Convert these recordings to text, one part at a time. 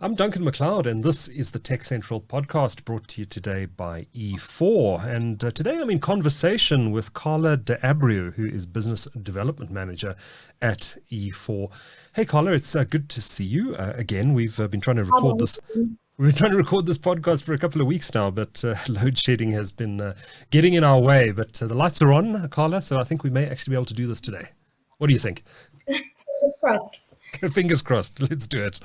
I'm Duncan McLeod, and this is the TechCentral podcast brought to you today by E4. And today I'm in conversation with Carla de Abreu, who is Business Development Manager at E4. Hey, Carla, it's good to see you again. We've been trying to record this. We've been trying to record this podcast for a couple of weeks now, but load shedding has been getting in our way. But the lights are on, Carla, so I think we may actually be able to do this today. What do you think? Crossed. Fingers crossed. Let's do it.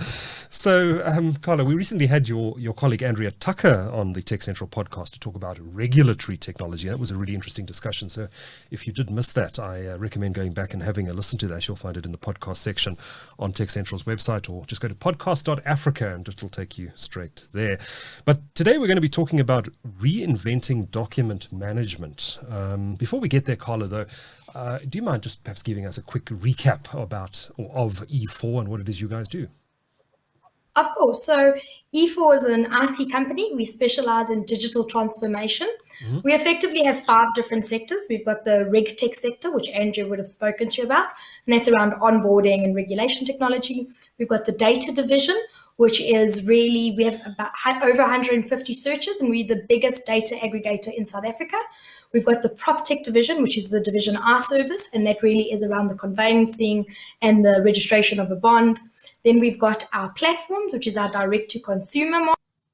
So, Carla, we recently had your colleague Andrea Tucker on the TechCentral podcast to talk about regulatory technology. That was a really interesting discussion. So if you did miss that, I recommend going back and having a listen to that. You'll find it in the podcast section on TechCentral's website, or just go to podcast.africa and it'll take you straight there. But today we're going to be talking about reinventing document management. Before we get there, Carla, though, do you mind just perhaps giving us a quick recap of E4 and what it is you guys do? Of course. So E4 is an IT company. We specialize in digital transformation. Mm-hmm. We effectively have 5 different sectors. We've got the reg tech sector, which Andrew would have spoken to you about, and that's around onboarding and regulation technology. We've got the data division, which is really, we have about over 150 searches, and we're the biggest data aggregator in South Africa. We've got the prop tech division, which is the division I service, and that really is around the conveyancing and the registration of a bond. Then we've got our platforms, which is our direct-to-consumer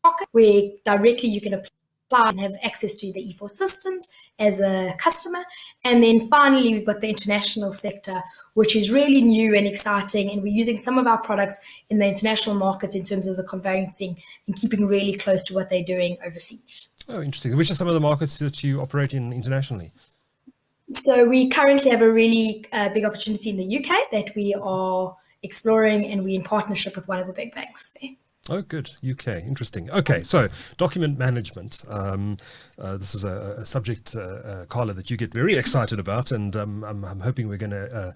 market, where directly you can apply and have access to the E4 systems as a customer. And then finally, we've got the international sector, which is really new and exciting. And we're using some of our products in the international market in terms of the conveyancing and keeping really close to what they're doing overseas. Oh, interesting. Which are some of the markets that you operate in internationally? So we currently have a really big opportunity in the UK that we are exploring, and we're in partnership with one of the big banks there. Oh, good. UK. Interesting. Okay, so document management. This is a subject, Carla, that you get very excited about, and I'm hoping we're going to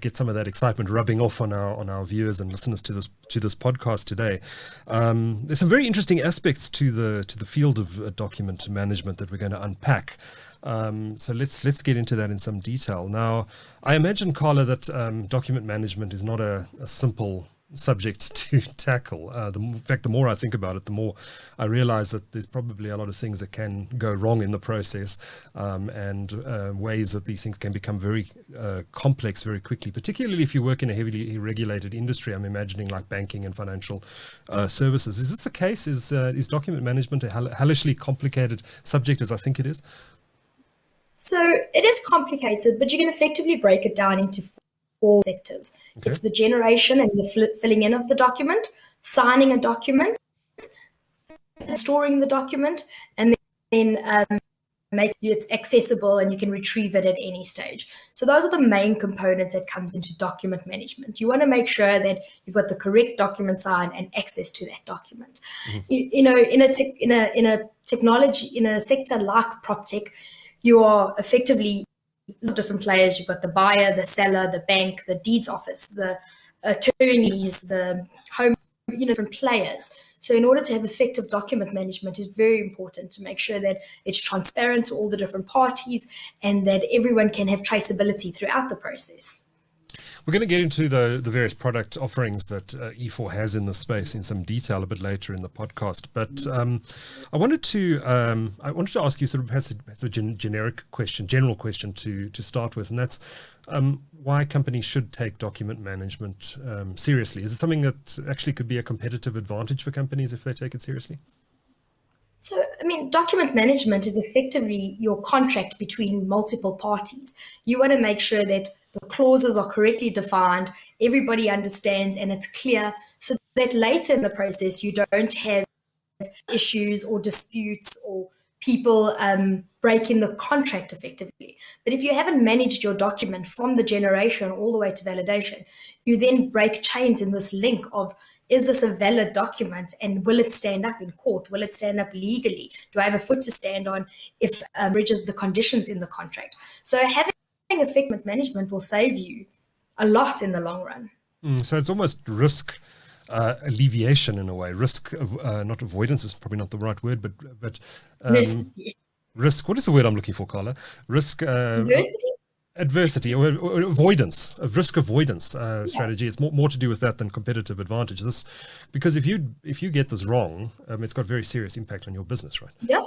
get some of that excitement rubbing off on our viewers and listeners to this podcast today. There's some very interesting aspects to the field of document management that we're going to unpack. So let's get into that in some detail. Now, I imagine, Carla, that document management is not a simple subject to tackle. In fact, the more I think about it, the more I realize that there's probably a lot of things that can go wrong in the process, and ways that these things can become very complex very quickly, particularly if you work in a heavily regulated industry. I'm imagining like banking and financial services. Is this the case? Is document management a hellishly complicated subject as I think it is? So it is complicated, but you can effectively break it down into 4 sectors. Okay. It's the generation and the filling in of the document, signing a document, storing the document, and then make it accessible and you can retrieve it at any stage. So those are the main components that comes into document management. You want to make sure that you've got the correct document sign and access to that document. Mm-hmm. In a technology, in a sector like prop tech, you are effectively different players. You've got the buyer, the seller, the bank, the deeds office, the attorneys, the home, different players. So in order to have effective document management, it's very important to make sure that it's transparent to all the different parties and that everyone can have traceability throughout the process. We're going to get into the various product offerings that E4 has in this space in some detail a bit later in the podcast. But I wanted to ask you sort of as a general question to start with, and that's why companies should take document management seriously. Is it something that actually could be a competitive advantage for companies if they take it seriously? So, document management is effectively your contract between multiple parties. You want to make sure that the clauses are correctly defined, everybody understands, and it's clear, so that later in the process you don't have issues or disputes or people breaking the contract effectively. But if you haven't managed your document from the generation all the way to validation, you then break chains in this link of, is this a valid document and will it stand up in court? Will it stand up legally? Do I have a foot to stand on if it bridges the conditions in the contract? So having effective management will save you a lot in the long run. So it's almost risk alleviation in a way. Risk of not avoidance is probably not the right word, but risk. What is the word I'm looking for, Carla? Risk. Diversity. adversity or avoidance, of risk avoidance strategy. It's more to do with that than competitive advantage. This, because if you get this wrong, it's got very serious impact on your business, right? Yeah.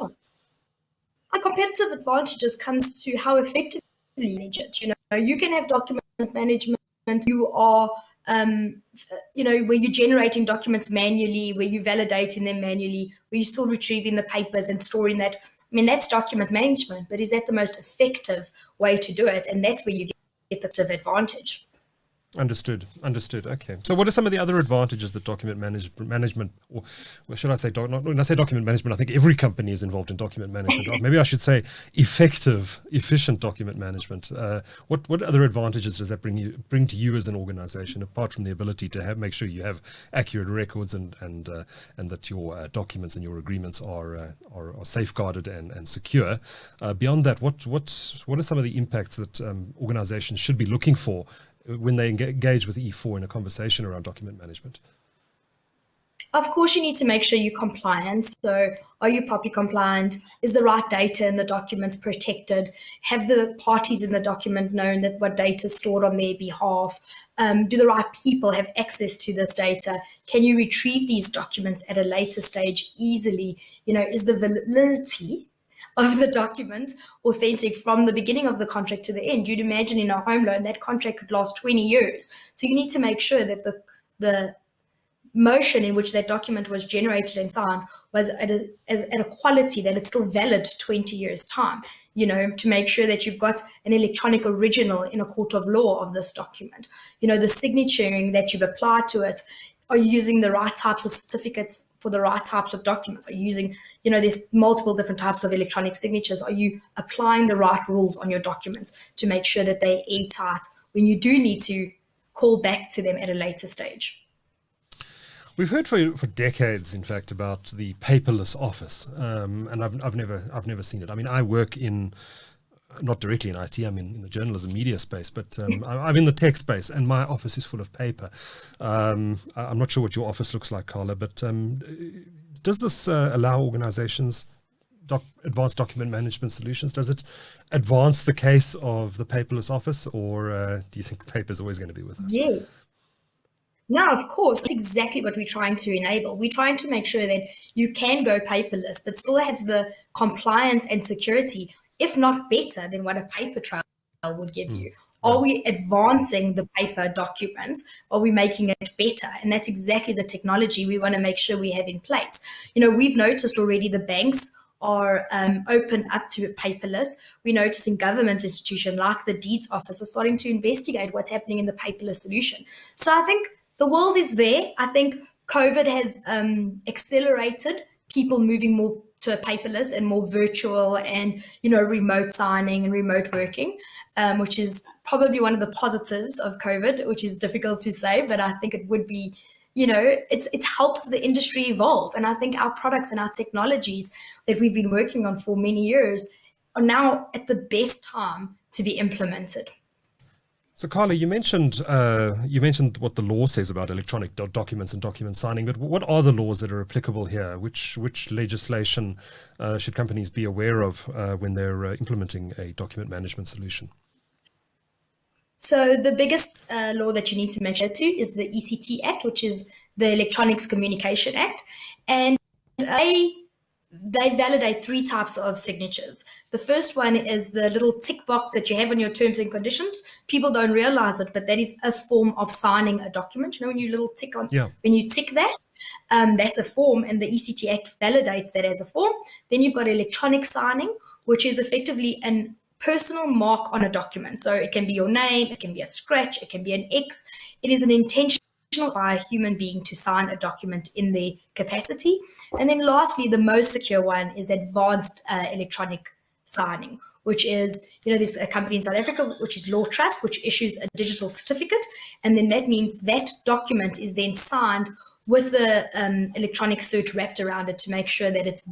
A competitive advantages comes to how effectively you manage it. You can have document management. You are, where you're generating documents manually, where you're validating them manually, where you're still retrieving the papers and storing that. I mean, that's document management, but is that the most effective way to do it? And that's where you get the advantage. Understood. Okay. So what are some of the other advantages that document management, or should I say, when I say document management, I think every company is involved in document management. Or maybe I should say efficient document management. What other advantages does that bring to you as an organization, apart from the ability to make sure you have accurate records and that your documents and your agreements are safeguarded and secure? Beyond that, what are some of the impacts that organizations should be looking for when they engage with E4 in a conversation around document management? Of course, you need to make sure you're compliant. So are you properly compliant? Is the right data in the documents protected? Have the parties in the document known that what data is stored on their behalf? Do the right people have access to this data? Can you retrieve these documents at a later stage easily? Is the validity of the document authentic from the beginning of the contract to the end? You'd imagine in a home loan, that contract could last 20 years. So you need to make sure that the motion in which that document was generated and signed was at a quality that it's still valid 20 years time, to make sure that you've got an electronic original in a court of law of this document. The signaturing that you've applied to it, are you using the right types of certificates for the right types of documents? Are you using, there's multiple different types of electronic signatures. Are you applying the right rules on your documents to make sure that they're airtight when you do need to call back to them at a later stage? We've heard for decades, in fact, about the paperless office, and I've never seen it. I mean, I work not directly in IT, I'm in the journalism media space, but I'm in the tech space, and my office is full of paper. I'm not sure what your office looks like, Carla, but does this allow organizations advanced document management solutions? Does it advance the case of the paperless office, or do you think paper is always going to be with us? Yeah. No, of course. That's exactly what we're trying to enable. We're trying to make sure that you can go paperless, but still have the compliance and security, if not better than what a paper trail would give you. Are we advancing the paper documents? Are we making it better? And that's exactly the technology we want to make sure we have in place. We've noticed already the banks are open up to paperless. We notice in government institutions like the deeds office are starting to investigate what's happening in the paperless solution. So I think the world is there. I think COVID has accelerated people moving more to a paperless and more virtual and, remote signing and remote working, which is probably one of the positives of COVID, which is difficult to say, but I think it would be, it's helped the industry evolve. And I think our products and our technologies that we've been working on for many years are now at the best time to be implemented. So, Carla, you mentioned what the law says about electronic documents and document signing, but what are the laws that are applicable here? Which legislation should companies be aware of when they're implementing a document management solution? So the biggest law that you need to make sure to is the ECT Act, which is the Electronics Communication Act. And they validate three types of signatures. The first one is the little tick box that you have on your terms and conditions. People don't realize it, but that is a form of signing a document. When you little tick on, when you tick that, that's a form, and the ECT Act validates that as a form. Then you've got electronic signing, which is effectively a personal mark on a document. So it can be your name, it can be a scratch, it can be an X. It is an intention by a human being to sign a document in their capacity. And then lastly, the most secure one is advanced electronic signing, which is, there's a company in South Africa, which is Law Trust, which issues a digital certificate. And then that means that document is then signed with the electronic cert wrapped around it to make sure that it's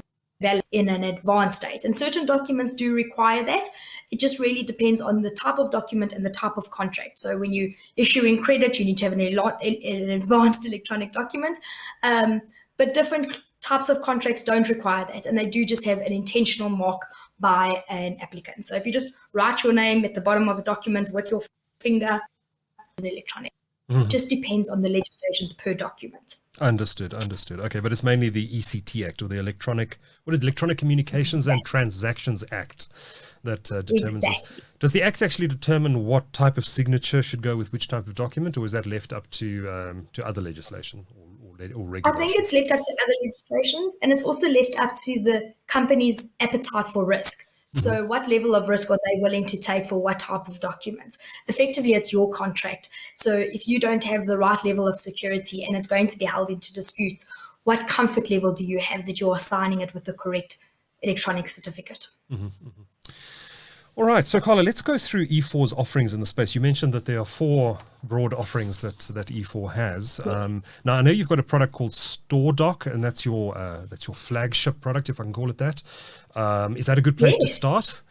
valid in an advanced state. And certain documents do require that. It just really depends on the type of document and the type of contract. So when you're issuing credit, you need to have an advanced electronic document. But different types of contracts don't require that, and they do just have an intentional mark by an applicant. So if you just write your name at the bottom of a document with your finger, it's electronic. It just depends on the legislations per document. Understood. Okay, but it's mainly the ECT Act, or the Electronic Communications and Transactions Act, that determines this. Does the Act actually determine what type of signature should go with which type of document, or is that left up to other legislation or regulation? I think it's left up to other legislations, and it's also left up to the company's appetite for risk. So what level of risk are they willing to take for what type of documents? Effectively, it's your contract. So if you don't have the right level of security and it's going to be held into disputes, what comfort level do you have that you are signing it with the correct electronic certificate? All right, so Carla, let's go through E4's offerings in the space. You mentioned that there are 4 broad offerings that E4 has. Now, I know you've got a product called StoreDoc, and that's your flagship product, if I can call it that. Is that a good place to start?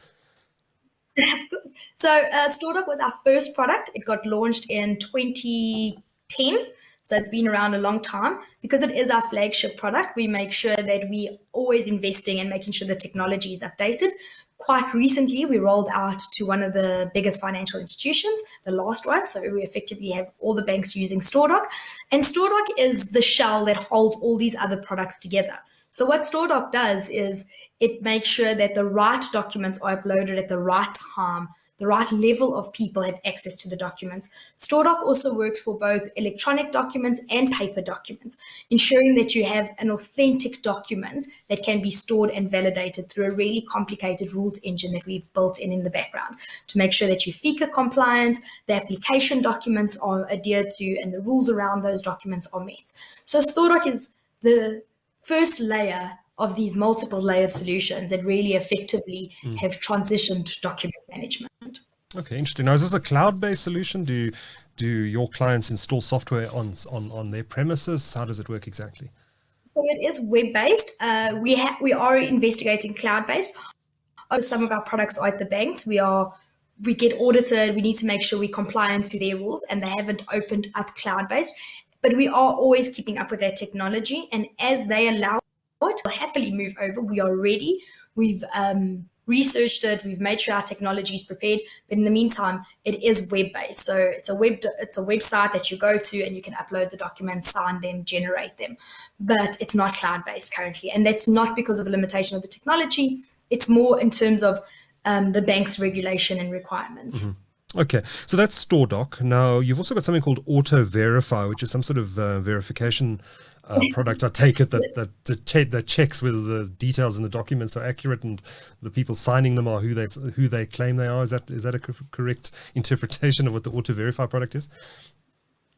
So StoreDoc was our first product. It got launched in 2010. So it's been around a long time. Because it is our flagship product, we make sure that we always investing and making sure the technology is updated. Quite recently, we rolled out to one of the biggest financial institutions, the last one. So we effectively have all the banks using StoreDoc. And StoreDoc is the shell that holds all these other products together. So what StoreDoc does is it makes sure that the right documents are uploaded at the right time, the right level of people have access to the documents. StoreDoc also works for both electronic documents and paper documents, ensuring that you have an authentic document that can be stored and validated through a really complicated rules engine that we've built in the background to make sure that you're FICA compliant, the application documents are adhered to, and the rules around those documents are met. So StoreDoc is the first layer of these multiple layered solutions that really effectively have transitioned to document management. Okay, interesting. Now, is this a cloud-based solution? Do your clients install software on their premises? How does it work exactly? So it is web-based. We are investigating cloud-based. Some of our products are at the banks. We get audited. We need to make sure we're compliant to their rules, and they haven't opened up cloud-based. But we are always keeping up with their technology, and as they allow it, we'll happily move over. We are ready. We've researched it. We've made sure our technology is prepared. But in the meantime, it is web-based. So it's a website that you go to, and you can upload the documents, sign them, generate them. But it's not cloud-based currently, and that's not because of the limitation of the technology. It's more in terms of the bank's regulation and requirements. Okay, so that's StoreDoc. Now, you've also got something called Autoverify, which is some sort of verification product. I take it that checks whether the details in the documents are accurate and the people signing them are who they claim they are. Is that a correct interpretation of what the Autoverify product is?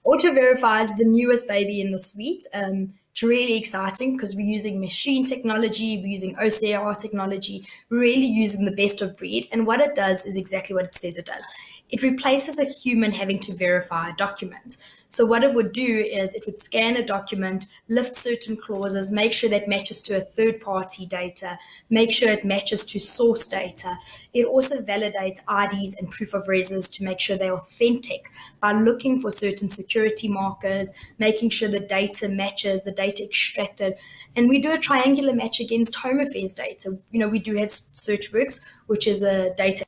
Autoverify is the newest baby in the suite. It's really exciting because we're using machine technology, we're using OCR technology, we're really using the best of breed. And what it does is exactly what it says it does. It replaces a human having to verify a document. So what it would do is it would scan a document, lift certain clauses, make sure that matches to a third-party data, make sure it matches to source data. It also validates IDs and proof of residence to make sure they're authentic by looking for certain security markers, making sure the data matches, the data extracted. And we do a triangular match against Home Affairs data. We do have SearchWorks, which is a data.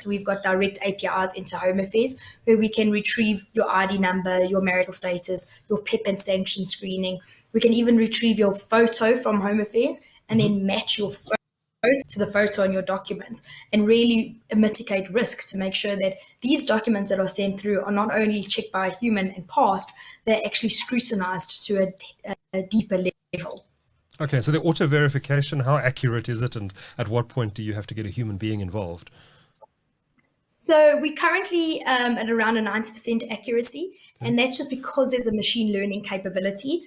We've got direct APIs into Home Affairs where we can retrieve your ID number, your marital status, your PIP and sanction screening. We can even retrieve your photo from Home Affairs and then match your photo to the photo on your documents and really mitigate risk to make sure that these documents that are sent through are not only checked by a human and passed, they're actually scrutinized to a deeper level. Okay, so the auto verification, how accurate is it, and at what point do you have to get a human being involved? So we're currently at around a 90% accuracy, and that's just because there's a machine learning capability.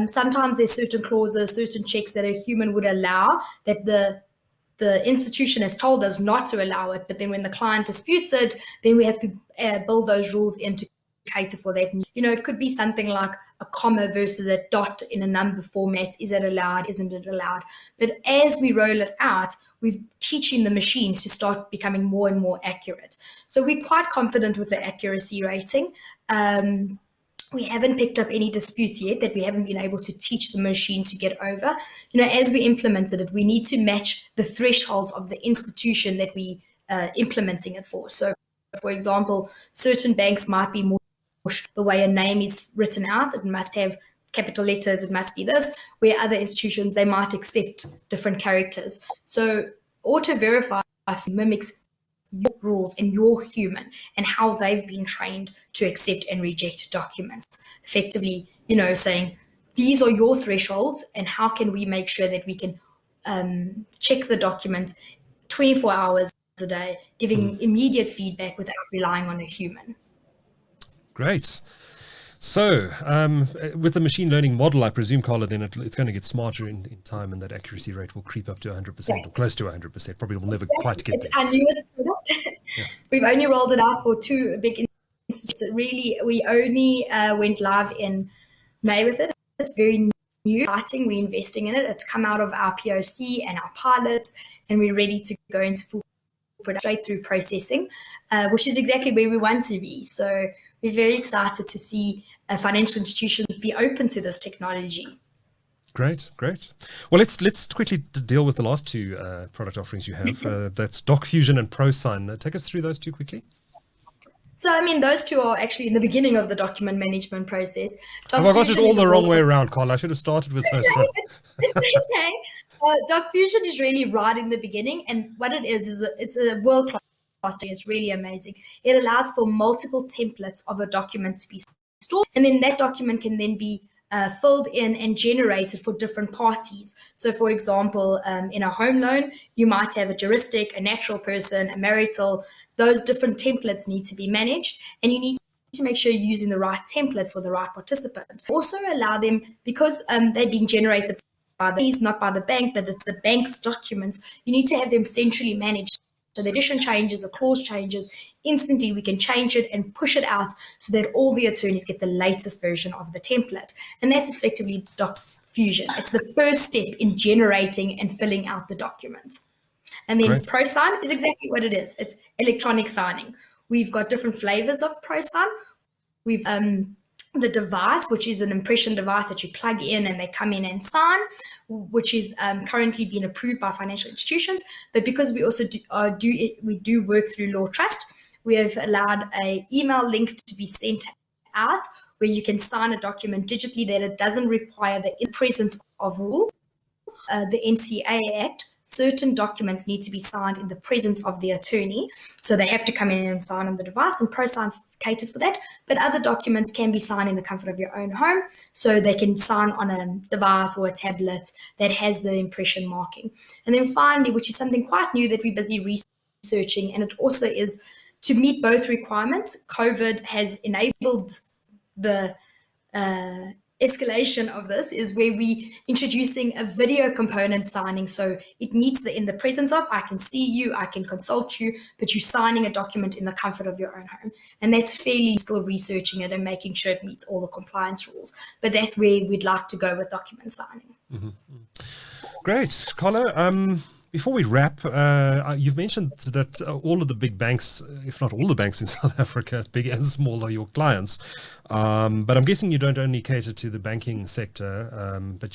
Sometimes there's certain clauses, certain checks that a human would allow that the institution has told us not to allow it, but then when the client disputes it, then we have to build those rules in to cater for that. It could be something like a comma versus a dot in a number format. Is it allowed? Isn't it allowed? But as we roll it out, we're teaching the machine to start becoming more and more accurate. So we're quite confident with the accuracy rating. We haven't picked up any disputes yet that we haven't been able to teach the machine to get over. As we implemented it, we need to match the thresholds of the institution that we implementing it for. So, for example, certain banks might be more the way a name is written out. It must have capital letters, it must be this, where other institutions, they might accept different characters. So Autoverify mimics your rules and your human and how they've been trained to accept and reject documents. Effectively, saying these are your thresholds and how can we make sure that we can check the documents 24 hours a day, giving immediate feedback without relying on a human. Great. So with the machine learning model, I presume, Carla, then it's going to get smarter in time, and that accuracy rate will creep up to 100% or close to 100%. Probably will never quite get there. It's there. our newest product. Yeah. We've only rolled it out for 2 big institutes. We only went live in May with it. It's very new, exciting. We're investing in it. It's come out of our POC and our pilots, and we're ready to go into full production, straight through processing, which is exactly where we want to be. So we're very excited to see financial institutions be open to this technology. Great. Well, let's quickly deal with the last 2 product offerings you have. That's DocFusion and ProSign. Take us through those 2 quickly. So, those 2 are actually in the beginning of the document management process. I got it all the wrong way around, Carl. I should have started with those 2. Okay. DocFusion is really right in the beginning, and what it is that it's a world-class. It's really amazing. It allows for multiple templates of a document to be stored, and then that document can then be filled in and generated for different parties. So, for example, in a home loan, you might have a juristic, a natural person, a marital. Those different templates need to be managed, and you need to make sure you're using the right template for the right participant. Also allow them, because they're being generated by not by the bank, but it's the bank's documents, you need to have them centrally managed. So the addition changes, a clause changes, instantly we can change it and push it out so that all the attorneys get the latest version of the template. And that's effectively DocFusion. It's the first step in generating and filling out the documents. And then ProSign is exactly what it is. It's electronic signing. We've got different flavors of ProSign. We've the device, which is an impression device that you plug in and they come in and sign, which is currently being approved by financial institutions. But because we also do work through Law Trust, we have allowed an email link to be sent out where you can sign a document digitally that it doesn't require the presence of rule. The NCA Act, certain documents need to be signed in the presence of the attorney. So they have to come in and sign on the device, and ProSign caters for that. But other documents can be signed in the comfort of your own home. So they can sign on a device or a tablet that has the impression marking. And then finally, which is something quite new that we're busy researching, and it also is to meet both requirements. COVID has enabled the escalation of this, is where we introducing a video component signing. So it meets in the presence of, I can see you, I can consult you, but you're signing a document in the comfort of your own home. And that's fairly still researching it and making sure it meets all the compliance rules. But that's where we'd like to go with document signing. Mm-hmm. Great. Carla, before we wrap, you've mentioned that all of the big banks, if not all the banks in South Africa, big and small, are your clients. But I'm guessing you don't only cater to the banking sector, but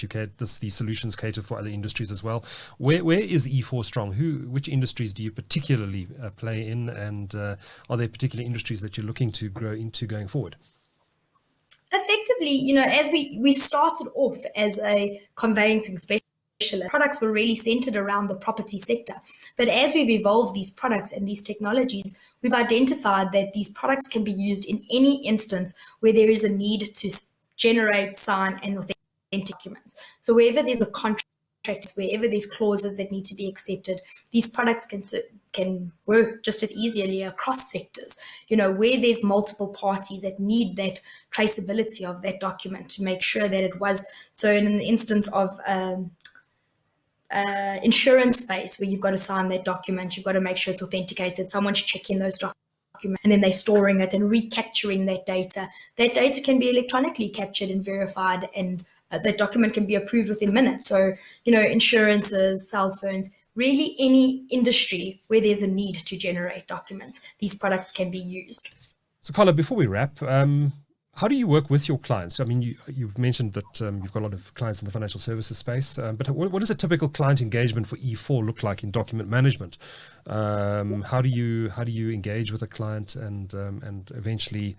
these solutions cater for other industries as well. Where is E4 strong? Which industries do you particularly play in? And are there particular industries that you're looking to grow into going forward? Effectively, as we started off as a conveyancing specialist, products were really centered around the property sector. But as we've evolved these products and these technologies, we've identified that these products can be used in any instance where there is a need to generate, sign, and authenticate documents. So wherever there's a contract, wherever there's clauses that need to be accepted, these products can work just as easily across sectors. Where there's multiple parties that need that traceability of that document to make sure that it was. So in an instance of insurance space where you've got to sign that document, you've got to make sure it's authenticated, someone's checking those documents, and then they're storing it and recapturing that data. That data can be electronically captured and verified, and that document can be approved within minutes. So, insurances, cell phones, really any industry where there's a need to generate documents, these products can be used. So Carla, before we wrap, How do you work with your clients? I mean, you've mentioned that you've got a lot of clients in the financial services space, but what does a typical client engagement for E4 look like in document management? How do you engage with a client and eventually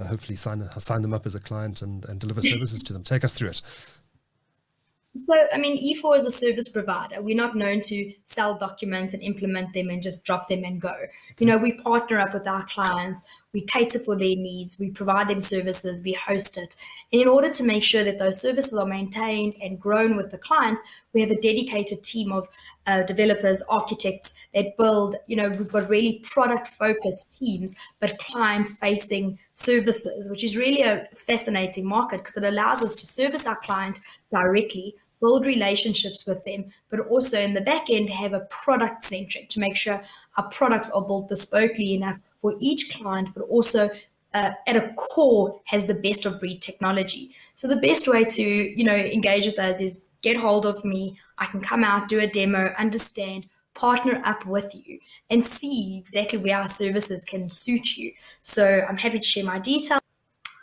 hopefully sign them up as a client and deliver services to them? Take us through it. So, I mean, E4 is a service provider. We're not known to sell documents and implement them and just drop them and go. Okay. We partner up with our clients, we cater for their needs, we provide them services, we host it. And in order to make sure that those services are maintained and grown with the clients, we have a dedicated team of developers, architects that build, we've got really product-focused teams, but client-facing services, which is really a fascinating market because it allows us to service our client directly, build relationships with them, but also in the back end have a product centric to make sure our products are built bespokely enough for each client, but also at a core has the best of breed technology. So the best way to engage with us is get hold of me. I can come out, do a demo, understand, partner up with you and see exactly where our services can suit you. So I'm happy to share my details.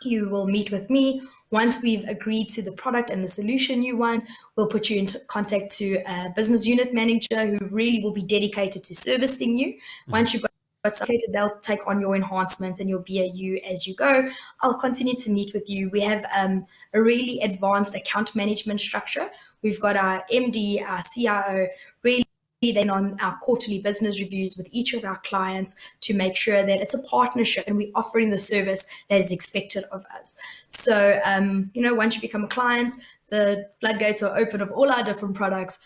You will meet with me. Once we've agreed to the product and the solution you want, we'll put you into contact to a business unit manager who really will be dedicated to servicing you. Once you've got allocated, they'll take on your enhancements and your BAU as you go. I'll continue to meet with you. We have a really advanced account management structure. We've got our MD, our CIO, really then on our quarterly business reviews with each of our clients to make sure that it's a partnership and we're offering the service that is expected of us. So, once you become a client, the floodgates are open of all our different products.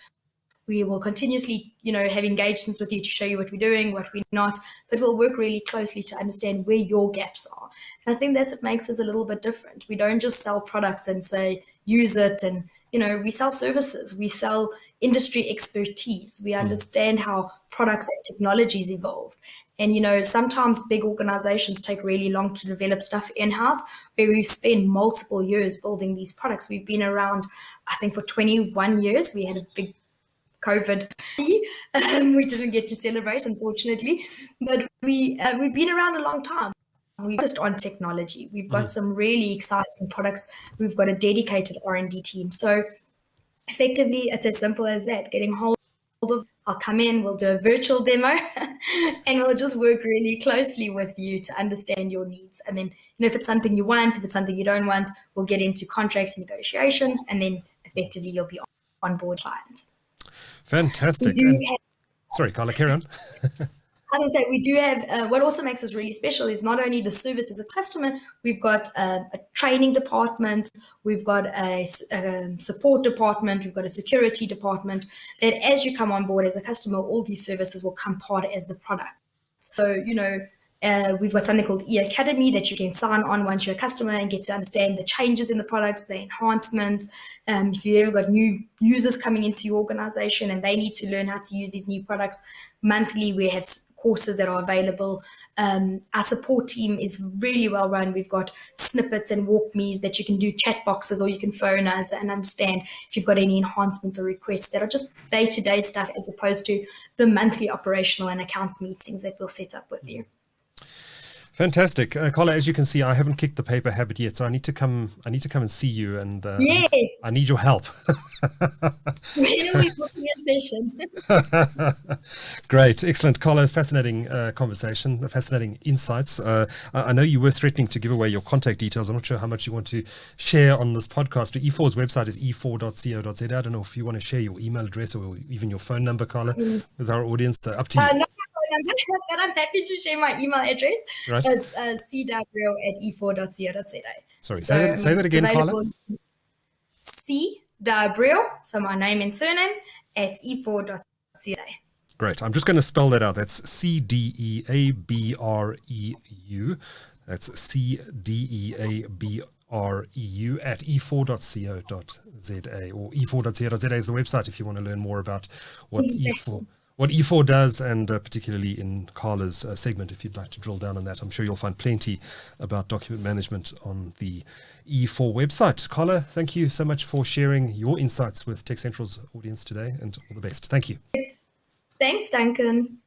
We will continuously, have engagements with you to show you what we're doing, what we're not, but we'll work really closely to understand where your gaps are. And I think that's what makes us a little bit different. We don't just sell products and say, use it. And, we sell services. We sell industry expertise. We understand how products and technologies evolve. And, sometimes big organizations take really long to develop stuff in-house, where we've spent multiple years building these products. We've been around, I think, for 21 years. We had a big COVID. We didn't get to celebrate, unfortunately, but we've been around a long time. We focused on technology. We've got some really exciting products. We've got a dedicated R&D team. So effectively, it's as simple as that. Getting hold of, I'll come in, we'll do a virtual demo, and we'll just work really closely with you to understand your needs. And then, if it's something you want, if it's something you don't want, we'll get into contracts and negotiations, and then effectively you'll be on board clients. Fantastic. Sorry, Carla, carry on. As I say, we do have, what also makes us really special is not only the service as a customer, we've got a training department, we've got a support department, we've got a security department, that as you come on board as a customer, all these services will come part as the product. So, we've got something called e-Academy that you can sign on once you're a customer and get to understand the changes in the products, the enhancements. If you've ever got new users coming into your organization and they need to learn how to use these new products, monthly we have courses that are available. Our support team is really well run. We've got snippets and walk me's that you can do chat boxes, or you can phone us and understand if you've got any enhancements or requests that are just day-to-day stuff, as opposed to the monthly operational and accounts meetings that we'll set up with you. Fantastic, Carla. As you can see, I haven't kicked the paper habit yet, so I need to come and see you, and yes, I need your help. When are we booking a session? Great, excellent, Carla. Fascinating conversation, fascinating insights. I know you were threatening to give away your contact details. I'm not sure how much you want to share on this podcast. But E4's website is e4.co.za. I don't know if you want to share your email address or even your phone number, Carla, with our audience. So up to you. No. But I'm happy to share my email address. Right. It's c.abreu@e4.co.za. Sorry, say that again, Carla. c.abreu, so my name and surname, @e4.co.za. Great. I'm just going to spell that out. That's CDEABREU. That's CDEABREU at e4.co.za, or e4.co.za is the website if you want to learn more about what E4 does, and particularly in Carla's segment, if you'd like to drill down on that. I'm sure you'll find plenty about document management on the E4 website. Carla, thank you so much for sharing your insights with TechCentral's audience today, and all the best. Thank you. Thanks, Duncan.